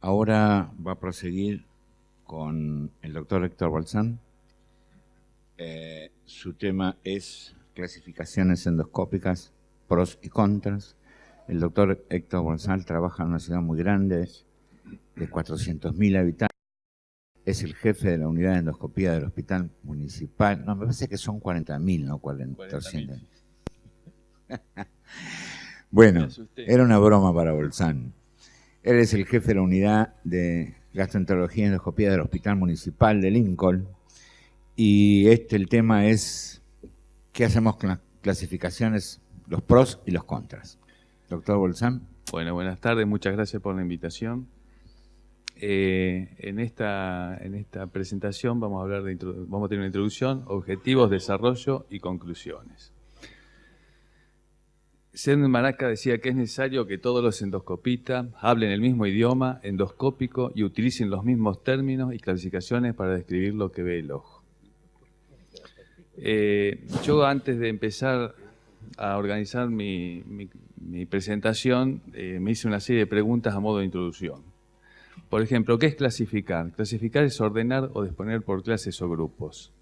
Ahora va a proseguir con el doctor Héctor Bolzán. Su tema es clasificaciones endoscópicas, pros y contras. El doctor Héctor Bolzán trabaja en una ciudad muy grande, de 400.000 habitantes. Es el jefe de la unidad de endoscopía del Hospital Municipal. No, me parece que son 40.000, no 400. Bueno, era una broma para Bolzán. Él es el jefe de la unidad de gastroenterología y endoscopía del Hospital Municipal de Lincoln. Y el tema es qué hacemos con las clasificaciones, los pros y los contras. Doctor Bolzán. Bueno, buenas tardes, muchas gracias por la invitación. En esta presentación vamos a tener una introducción, objetivos, desarrollo y conclusiones. Senden Maraca decía que es necesario que todos los endoscopistas hablen el mismo idioma endoscópico y utilicen los mismos términos y clasificaciones para describir lo que ve el ojo. Yo, antes de empezar a organizar mi presentación, me hice una serie de preguntas a modo de introducción. Por ejemplo, ¿qué es clasificar? Clasificar es ordenar o disponer por clases o grupos.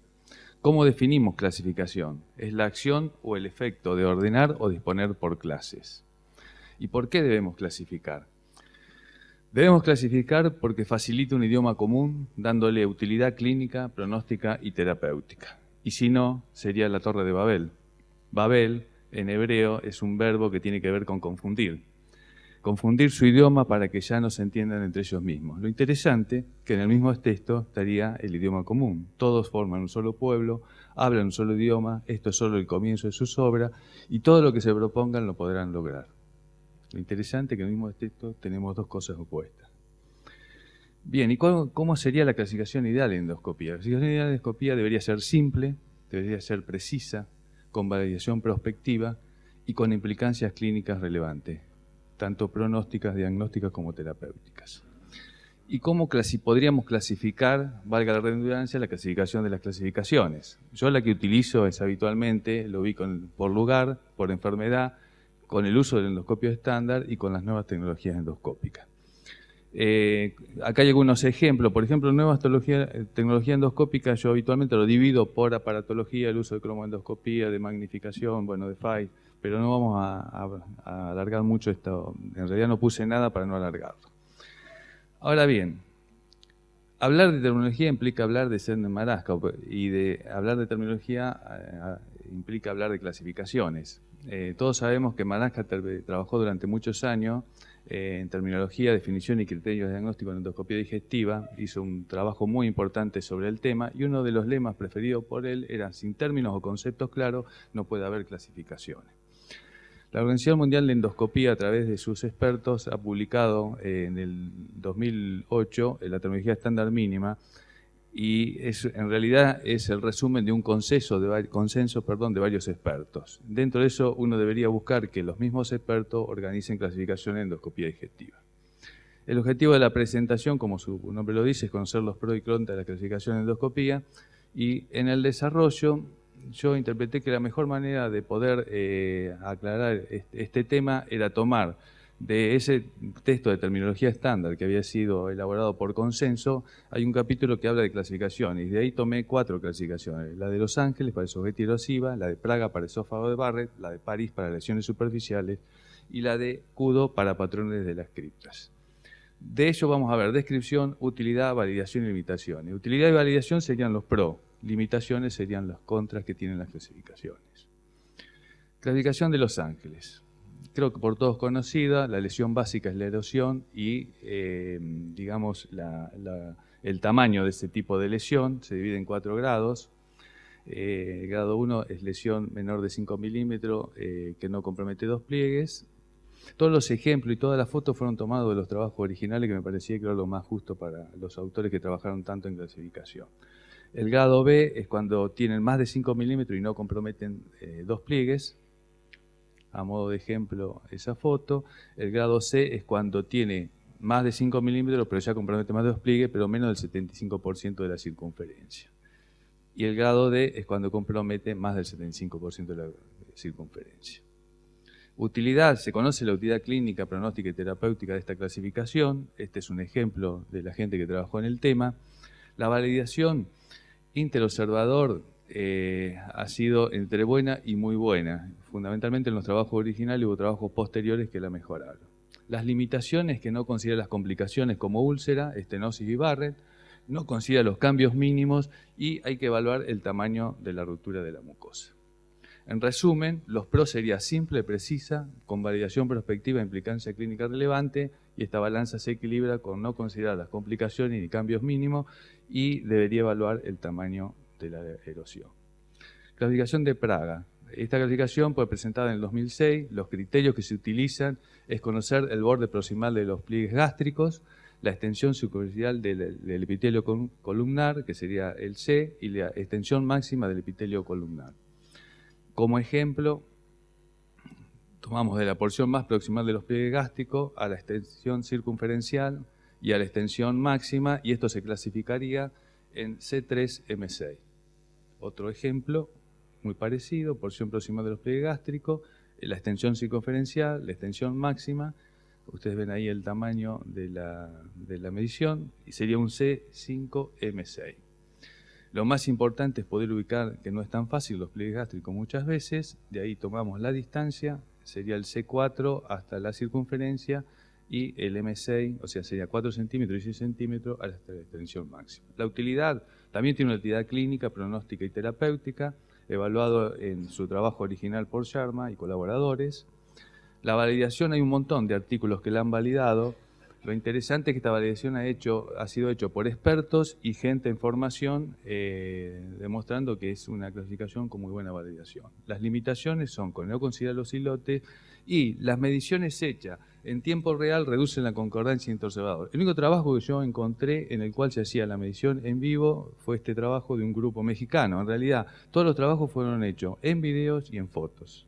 ¿Cómo definimos clasificación? ¿Es la acción o el efecto de ordenar o disponer por clases? ¿Y por qué debemos clasificar? Debemos clasificar porque facilita un idioma común, dándole utilidad clínica, pronóstica y terapéutica. Y si no, sería la Torre de Babel. Babel, en hebreo, es un verbo que tiene que ver con confundir. Confundir su idioma para que ya no se entiendan entre ellos mismos. Lo interesante, que en el mismo texto estaría el idioma común. Todos forman un solo pueblo, hablan un solo idioma, esto es solo el comienzo de sus obras, y todo lo que se propongan lo podrán lograr. Lo interesante es que en el mismo texto tenemos dos cosas opuestas. Bien, ¿y cómo sería la clasificación ideal de endoscopía? La clasificación ideal de endoscopía debería ser simple, debería ser precisa, con validación prospectiva y con implicancias clínicas relevantes, tanto pronósticas, diagnósticas como terapéuticas. ¿Y cómo podríamos clasificar, valga la redundancia, la clasificación de las clasificaciones? Yo la que utilizo es habitualmente, lo vi por lugar, por enfermedad, con el uso del endoscopio estándar y con las nuevas tecnologías endoscópicas. Acá hay algunos ejemplos. Por ejemplo, nuevas tecnología endoscópica, yo habitualmente lo divido por aparatología, el uso de cromoendoscopía, de magnificación, bueno, de FAI, pero no vamos a alargar mucho esto. En realidad no puse nada para no alargarlo. Ahora bien, hablar de terminología implica hablar de Senden Maraca, y hablar de terminología implica hablar de clasificaciones. Todos sabemos que Maraca trabajó durante muchos años en terminología, definición y criterios de diagnóstico en endoscopía digestiva. Hizo un trabajo muy importante sobre el tema y uno de los lemas preferidos por él era: sin términos o conceptos claros no puede haber clasificaciones. La Organización Mundial de Endoscopía, a través de sus expertos, ha publicado en el 2008 la terminología estándar mínima, y en realidad es el resumen de un consenso de varios expertos. Dentro de eso, uno debería buscar que los mismos expertos organicen clasificación de endoscopía digestiva. El objetivo de la presentación, como su nombre lo dice, es conocer los pros y contras de la clasificación de endoscopía, y en el desarrollo yo interpreté que la mejor manera de poder aclarar este tema era tomar de ese texto de terminología estándar que había sido elaborado por consenso. Hay un capítulo que habla de clasificaciones, y de ahí tomé 4 clasificaciones: la de Los Ángeles para esofagite erosiva, la de Praga para esófago de Barrett, la de París para lesiones superficiales y la de Kudo para patrones de las criptas. De ello vamos a ver descripción, utilidad, validación y limitaciones. Utilidad y validación serían los pros, limitaciones serían los contras que tienen las clasificaciones. Clasificación de Los Ángeles. Creo que por todos conocida, la lesión básica es la erosión y, digamos, el tamaño de este tipo de lesión se divide en 4 grados. El grado 1 es lesión menor de 5 milímetros que no compromete 2 pliegues. Todos los ejemplos y todas las fotos fueron tomados de los trabajos originales, que me parecía que era lo más justo para los autores que trabajaron tanto en clasificación. El grado B es cuando tienen más de 5 milímetros y no comprometen 2 pliegues. A modo de ejemplo, esa foto. El grado C es cuando tiene más de 5 milímetros, pero ya compromete más de 2 pliegues, pero menos del 75% de la circunferencia. Y el grado D es cuando compromete más del 75% de la circunferencia. Utilidad, se conoce la utilidad clínica, pronóstica y terapéutica de esta clasificación. Este es un ejemplo de la gente que trabajó en el tema. La validación interobservador ha sido entre buena y muy buena. Fundamentalmente en los trabajos originales hubo trabajos posteriores que la mejoraron. Las limitaciones que no considera las complicaciones como úlcera, estenosis y Barrett, no considera los cambios mínimos y hay que evaluar el tamaño de la ruptura de la mucosa. En resumen, los PRO sería simple, precisa, con validación prospectiva e implicancia clínica relevante, y esta balanza se equilibra con no considerar las complicaciones ni cambios mínimos y debería evaluar el tamaño de la erosión. Clasificación de Praga. Esta clasificación fue presentada en el 2006. Los criterios que se utilizan es conocer el borde proximal de los pliegues gástricos, la extensión superficial del epitelio columnar, que sería el C, y la extensión máxima del epitelio columnar. Como ejemplo, tomamos de la porción más proximal de los pliegues gástricos a la extensión circunferencial y a la extensión máxima, y esto se clasificaría en C3-M6. Otro ejemplo muy parecido, porción proximal de los pliegues gástricos, la extensión circunferencial, la extensión máxima. Ustedes ven ahí el tamaño de la medición y sería un C5-M6. Lo más importante es poder ubicar, que no es tan fácil, los pliegues gástricos muchas veces. De ahí tomamos la distancia, sería el C4 hasta la circunferencia, y el M6, o sea, sería 4 centímetros y 6 centímetros hasta la extensión máxima. La utilidad también tiene una utilidad clínica, pronóstica y terapéutica, evaluado en su trabajo original por Sharma y colaboradores. La validación, hay un montón de artículos que la han validado. Lo interesante es que esta validación ha sido hecho por expertos y gente en formación, demostrando que es una clasificación con muy buena validación. Las limitaciones son con no considerar los islotes, y las mediciones hechas en tiempo real reducen la concordancia interobservador. El único trabajo que yo encontré en el cual se hacía la medición en vivo fue este trabajo de un grupo mexicano. En realidad, todos los trabajos fueron hechos en videos y en fotos.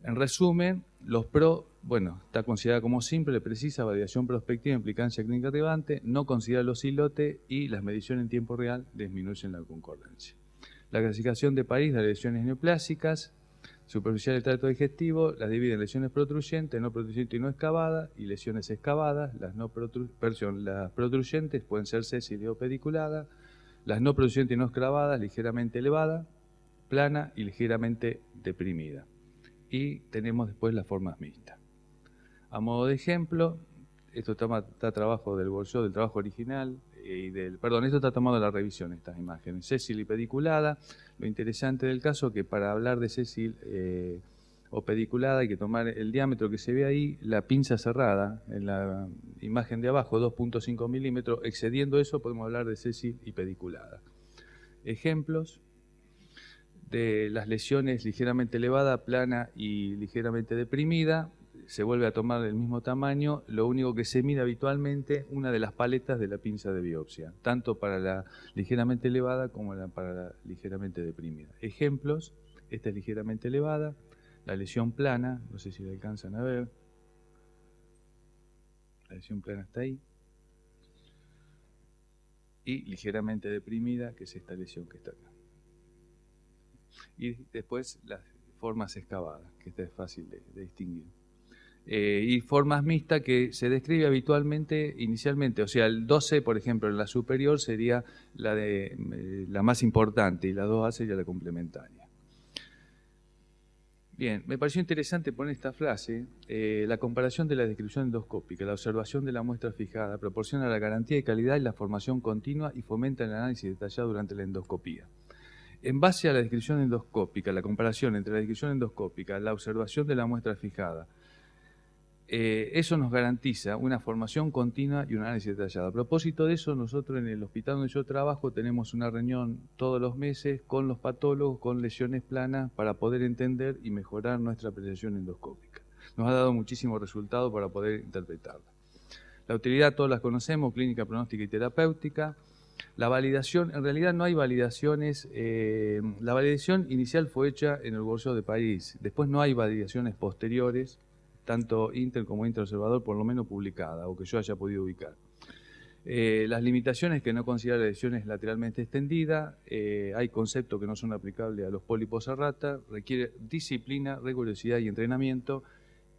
En resumen, los PRO, está considerada como simple, precisa, validación prospectiva, implicancia clínica relevante, no considera los islotes, y las mediciones en tiempo real disminuyen la concordancia. La clasificación de París de lesiones neoplásicas, superficiales del tracto digestivo, las divide en lesiones protruyentes, no protruyentes y no excavadas, y lesiones excavadas. Las protruyentes pueden ser sésile o pediculada, las no protruyentes y no excavadas, ligeramente elevada, plana y ligeramente deprimida. Y tenemos después las formas mixtas. A modo de ejemplo, esto está trabajo del bolsillo, del trabajo original, esto está tomado de la revisión, estas imágenes. Sésile y pediculada. Lo interesante del caso es que para hablar de sésile o pediculada hay que tomar el diámetro que se ve ahí, la pinza cerrada, en la imagen de abajo, 2.5 milímetros. Excediendo eso podemos hablar de sésile y pediculada. Ejemplos de las lesiones: ligeramente elevada, plana y ligeramente deprimida. Se vuelve a tomar el mismo tamaño, lo único que se mide habitualmente una de las paletas de la pinza de biopsia, tanto para la ligeramente elevada como para la ligeramente deprimida. Ejemplos: esta es ligeramente elevada, la lesión plana, no sé si la alcanzan a ver, la lesión plana está ahí, y ligeramente deprimida, que es esta lesión que está acá. Y después las formas excavadas, que esta es fácil de distinguir. Y formas mixtas que se describe habitualmente inicialmente, o sea, el 2C, por ejemplo, en la superior sería la más importante, y la 2A sería la complementaria. Bien, me pareció interesante poner esta frase: la comparación de la descripción endoscópica, la observación de la muestra fijada, proporciona la garantía de calidad y la formación continua y fomenta el análisis detallado durante la endoscopía. En base a la descripción endoscópica, la comparación entre la descripción endoscópica, la observación de la muestra fijada, eso nos garantiza una formación continua y un análisis detallado. A propósito de eso, nosotros en el hospital donde yo trabajo tenemos una reunión todos los meses con los patólogos con lesiones planas para poder entender y mejorar nuestra apreciación endoscópica. Nos ha dado muchísimos resultados para poder interpretarla. La utilidad todas las conocemos: clínica, pronóstica y terapéutica. La validación, en realidad no hay validaciones. La validación inicial fue hecha en el bolsillo de París. Después no hay validaciones posteriores, tanto inter como interobservador, por lo menos publicada o que yo haya podido ubicar. Las limitaciones que no considera lesiones lateralmente extendidas, hay conceptos que no son aplicables a los pólipos a rata, requiere disciplina, rigurosidad y entrenamiento,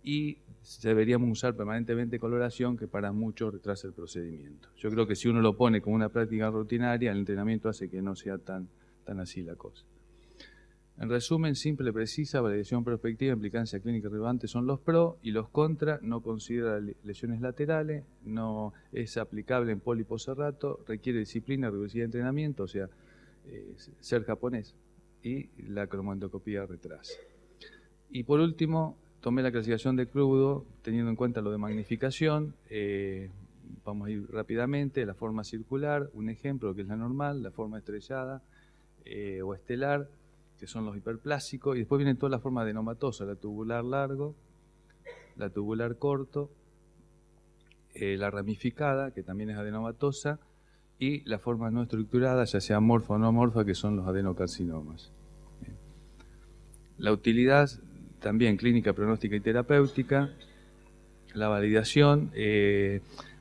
y deberíamos usar permanentemente coloración, que para muchos retrasa el procedimiento. Yo creo que si uno lo pone como una práctica rutinaria, el entrenamiento hace que no sea tan así la cosa. En resumen, simple, precisa, validación prospectiva, implicancia clínica relevante son los pros, y los contra: no considera lesiones laterales, no es aplicable en pólipos a rato, requiere disciplina, rigurosidad de entrenamiento, o sea, ser japonés, y la cromoendoscopía retrasa. Y por último, tomé la clasificación de crudo teniendo en cuenta lo de magnificación. Vamos a ir rápidamente. La forma circular, un ejemplo que es la normal, la forma estrellada o estelar, que son los hiperplásicos, y después vienen todas las formas adenomatosa: la tubular largo, la tubular corto, la ramificada, que también es adenomatosa, y la forma no estructurada, ya sea morfa o no morfa, que son los adenocarcinomas. La utilidad también clínica, pronóstica y terapéutica. La validación,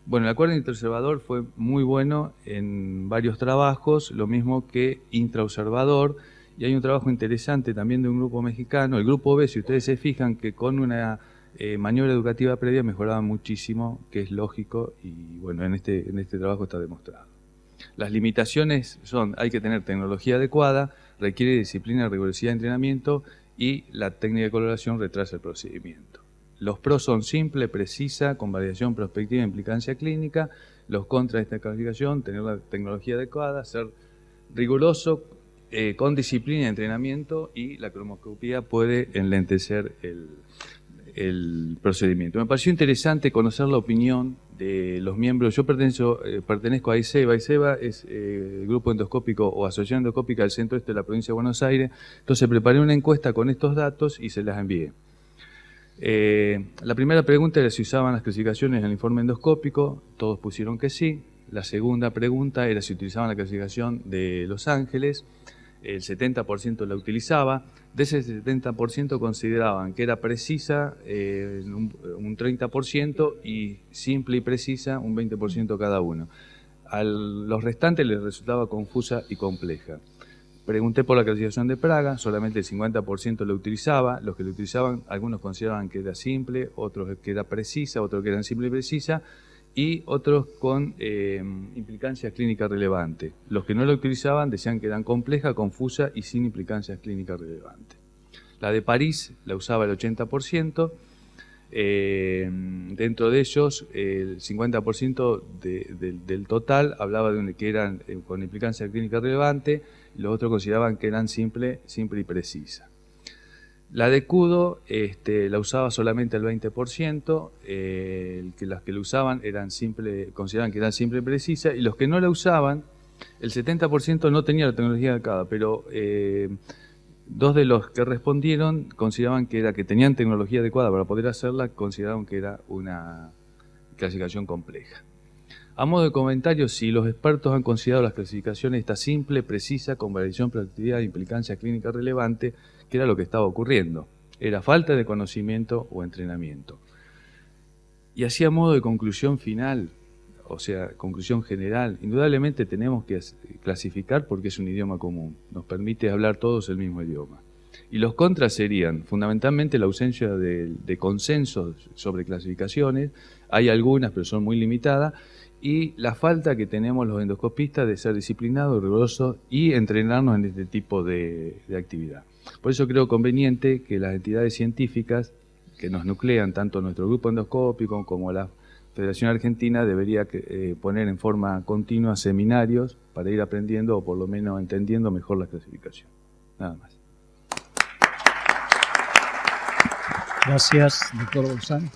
bueno, el acuerdo interobservador fue muy bueno en varios trabajos, lo mismo que intraobservador. Y hay un trabajo interesante también de un grupo mexicano, el grupo B, si ustedes se fijan, que con una maniobra educativa previa mejoraba muchísimo, que es lógico, y bueno, en este trabajo está demostrado. Las limitaciones son: hay que tener tecnología adecuada, requiere disciplina, rigurosidad de entrenamiento, y la técnica de coloración retrasa el procedimiento. Los pros son simple, precisa, con validación prospectiva e implicancia clínica. Los contras de esta calificación: tener la tecnología adecuada, ser riguroso, con disciplina y entrenamiento, y la cromoscopía puede enlentecer el procedimiento. Me pareció interesante conocer la opinión de los miembros. Yo pertenezco a AICEBA. AICEBA es el Grupo Endoscópico o Asociación Endoscópica del Centro Este de la Provincia de Buenos Aires. Entonces preparé una encuesta con estos datos y se las envié. La primera pregunta era si usaban las clasificaciones en el informe endoscópico. Todos pusieron que sí. La segunda pregunta era si utilizaban la clasificación de Los Ángeles. El 70% la utilizaba. De ese 70% consideraban que era precisa un 30% y simple y precisa un 20% cada uno. A los restantes les resultaba confusa y compleja. Pregunté por la clasificación de Praga, solamente el 50% lo utilizaba. Los que lo utilizaban, algunos consideraban que era simple, otros que era precisa, otros que eran simple y precisa, y otros con implicancias clínicas relevantes. Los que no lo utilizaban decían que eran compleja, confusa y sin implicancias clínicas relevantes. La de París la usaba el 80%. Dentro de ellos, el 50% del total hablaba de que eran con implicancia clínica relevante, y los otros consideraban que eran simple y precisa. La de Cudo la usaba solamente el 20%, las que lo usaban consideraban que eran simple y precisa, y los que no la usaban, el 70% no tenía la tecnología adecuada, pero dos de los que respondieron consideraban que tenían tecnología adecuada para poder hacerla, consideraban que era una clasificación compleja. A modo de comentario, si los expertos han considerado las clasificaciones esta simple, precisa, con validación, proactividad e implicancia clínica relevante, que era lo que estaba ocurriendo. Era falta de conocimiento o entrenamiento. Y así, a modo de conclusión final, o sea, conclusión general, indudablemente tenemos que clasificar porque es un idioma común, nos permite hablar todos el mismo idioma. Y los contras serían fundamentalmente la ausencia de consensos sobre clasificaciones, hay algunas pero son muy limitadas, y la falta que tenemos los endoscopistas de ser disciplinados, rigurosos y entrenarnos en este tipo de actividad. Por eso creo conveniente que las entidades científicas que nos nuclean, tanto nuestro grupo endoscópico como la Federación Argentina, debería poner en forma continua seminarios para ir aprendiendo o por lo menos entendiendo mejor la clasificación. Nada más. Gracias, doctor Bolzán.